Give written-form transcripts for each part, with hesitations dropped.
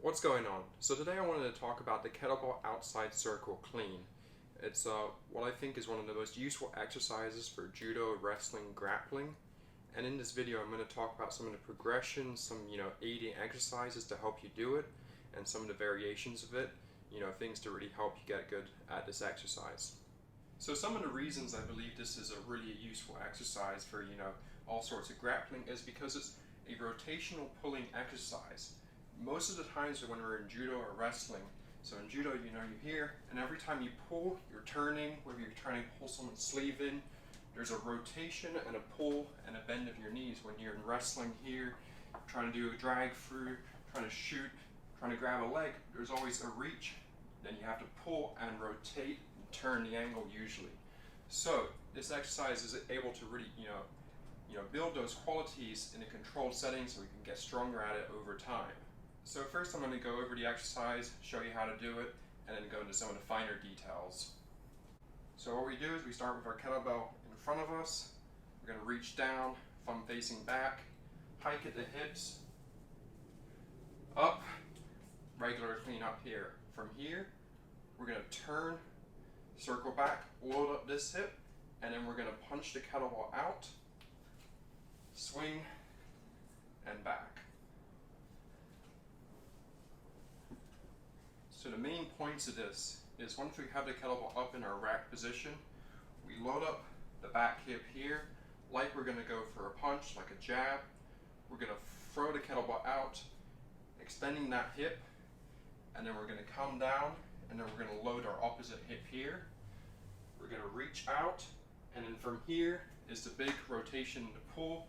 What's going on? So today I wanted to talk about the kettlebell outside circle clean. It's what I think is one of the most useful exercises for judo, wrestling, grappling. And in this video I'm going to talk about some of the progressions, some aiding exercises to help you do it, and some of the variations of it, things to really help you get good at this exercise. So some of the reasons I believe this is a really useful exercise for all sorts of grappling is because it's a rotational pulling exercise. Most of the times when we're in judo or wrestling, so in judo, you're here, and every time you pull, you're turning, whether you're trying to pull someone's sleeve in, there's a rotation and a pull and a bend of your knees. When you're in wrestling here, trying to do a drag through, trying to shoot, trying to grab a leg, there's always a reach. Then you have to pull and rotate and turn the angle usually. So this exercise is able to really, build those qualities in a controlled setting so we can get stronger at it over time. So first I'm going to go over the exercise, show you how to do it, and then go into some of the finer details. So what we do is we start with our kettlebell in front of us. We're going to reach down, thumb facing back, hike at the hips, up, regular clean up here. From here, we're going to turn, circle back, load up this hip, and then we're going to punch the kettlebell out, swing, and back. So the main points of this is once we have the kettlebell up in our rack position, we load up the back hip here, like we're going to go for a punch, like a jab. We're going to throw the kettlebell out, extending that hip, and then we're going to come down, and then we're going to load our opposite hip here. We're going to reach out, and then from here is the big rotation to pull.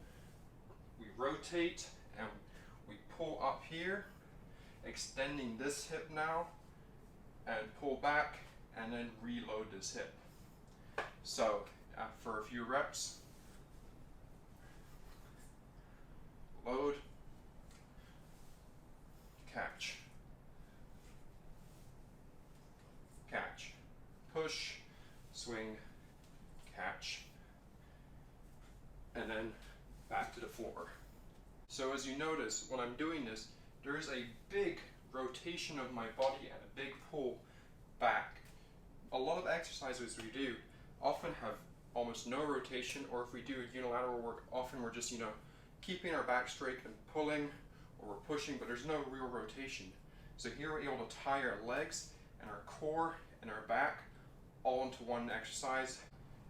We rotate, and we pull up here, extending this hip now, and pull back, and then reload this hip. So for a few reps, load, catch, catch, push, swing, catch, and then back to the floor. So as you notice, when I'm doing this, there is a big rotation of my body and a big pull back. A lot of exercises we do often have almost no rotation, or if we do unilateral work, often we're just keeping our back straight and pulling, or we're pushing, but there's no real rotation. So here we're able to tie our legs and our core and our back all into one exercise,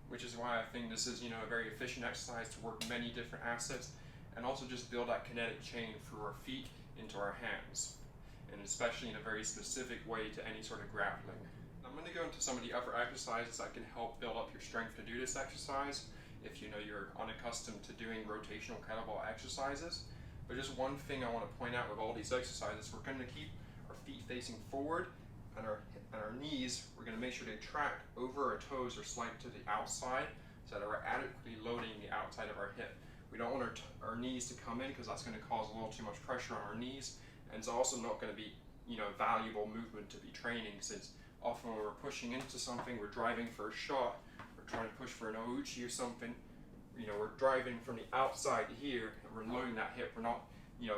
which is why I think this is a very efficient exercise to work many different assets and also just build that kinetic chain through our feet into our hands, and especially in a very specific way to any sort of grappling. I'm going to go into some of the other exercises that can help build up your strength to do this exercise if you're unaccustomed to doing rotational kettlebell exercises. But just one thing I want to point out with all these exercises, we're going to keep our feet facing forward, and our knees, we're going to make sure they track over our toes or slide to the outside so that we're adequately loading the outside of our hip. We don't want our knees to come in because that's going to cause a little too much pressure on our knees, and it's also not going to be valuable movement to be training, since often when we're pushing into something, we're driving for a shot, we're trying to push for an ouchi or something, we're driving from the outside here and we're loading that hip. We're not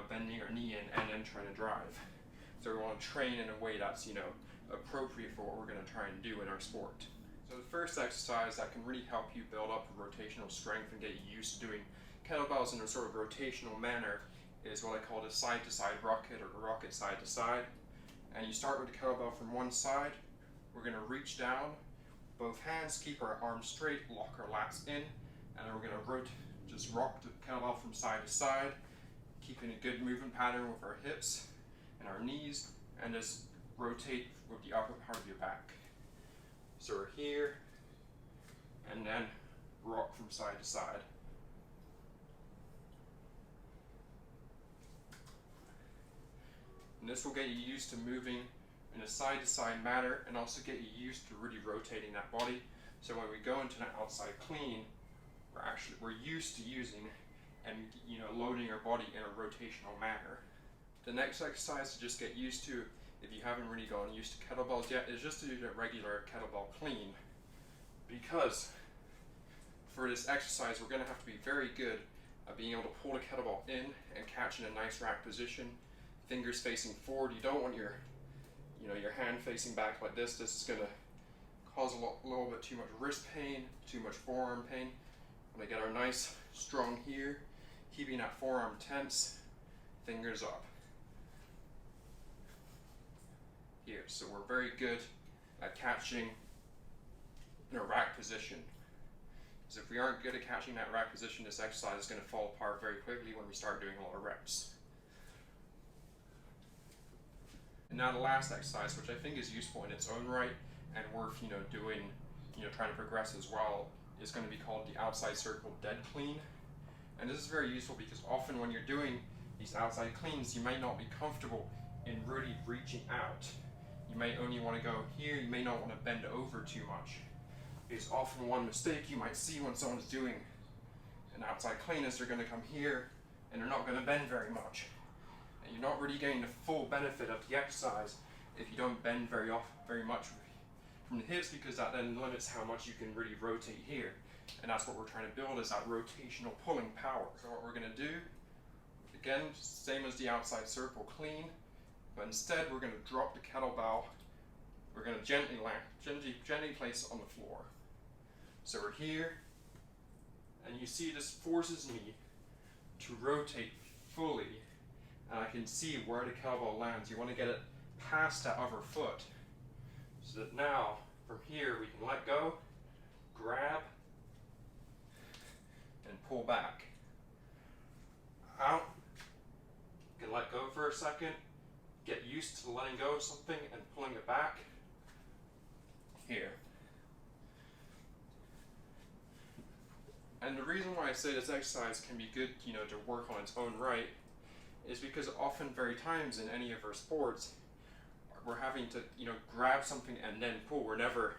bending our knee in and then trying to drive. So we want to train in a way that's appropriate for what we're going to try and do in our sport. So the first exercise that can really help you build up rotational strength and get you used to doing kettlebells in a sort of rotational manner is what I call the side-to-side rocket, or rocket side-to-side. And you start with the kettlebell from one side. We're going to reach down, both hands, keep our arms straight, lock our lats in, and then we're going to just rock the kettlebell from side to side, keeping a good movement pattern with our hips and our knees, and just rotate with the upper part of your back. So we're here, and then rock from side to side. And this will get you used to moving in a side-to-side manner, and also get you used to really rotating that body. So when we go into an outside clean, we're used to using and loading our body in a rotational manner. The next exercise to just get used to, if you haven't really gotten used to kettlebells yet, is just to do the regular kettlebell clean. Because for this exercise, we're going to have to be very good at being able to pull the kettlebell in and catch in a nice rack position, fingers facing forward. You don't want your hand facing back like this. This is going to cause a little bit too much wrist pain, too much forearm pain. Want to get our nice strong here, keeping that forearm tense, fingers up. Here, so we're very good at catching in a rack position. Because if we aren't good at catching that rack position, this exercise is going to fall apart very quickly when we start doing a lot of reps. And now the last exercise, which I think is useful in its own right and worth doing, trying to progress as well, is going to be called the outside circle dead clean. And this is very useful because often when you're doing these outside cleans, you may not be comfortable in really reaching out. You may only want to go here, you may not want to bend over too much. Because often one mistake you might see when someone's doing an outside clean is they're going to come here and they're not going to bend very much. And you're not really getting the full benefit of the exercise if you don't bend very much from the hips, because that then limits how much you can really rotate here. And that's what we're trying to build, is that rotational pulling power. So what we're going to do, again, same as the outside circle clean, but instead we're going to drop the kettlebell. We're going to gently place it on the floor. So we're here, and you see this forces me to rotate fully, and I can see where the kettlebell lands. You want to get it past that other foot, so that now from here we can let go, grab, and pull back. Out. You can let go for a second, get used to letting go of something and pulling it back. Here. And the reason why I say this exercise can be good, to work on its own right, is because often, very times in any of our sports, we're having to, grab something and then pull. We're never,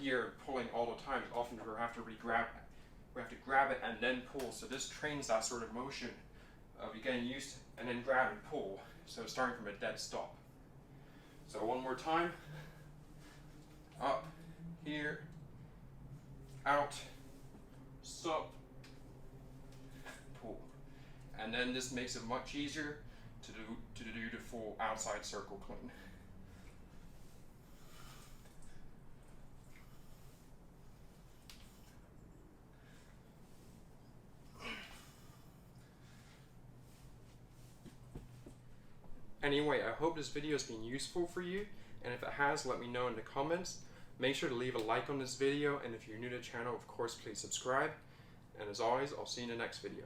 here pulling all the time. Often we have to grab it and then pull. So this trains that sort of motion of you getting used to, and then grab and pull. So starting from a dead stop. So one more time. Up, here, out, stop, pull. And then this makes it much easier to do the full outside circle clean. Anyway, I hope this video has been useful for you, and if it has, let me know in the comments. Make sure to leave a like on this video, and if you're new to the channel, of course, please subscribe. And as always, I'll see you in the next video.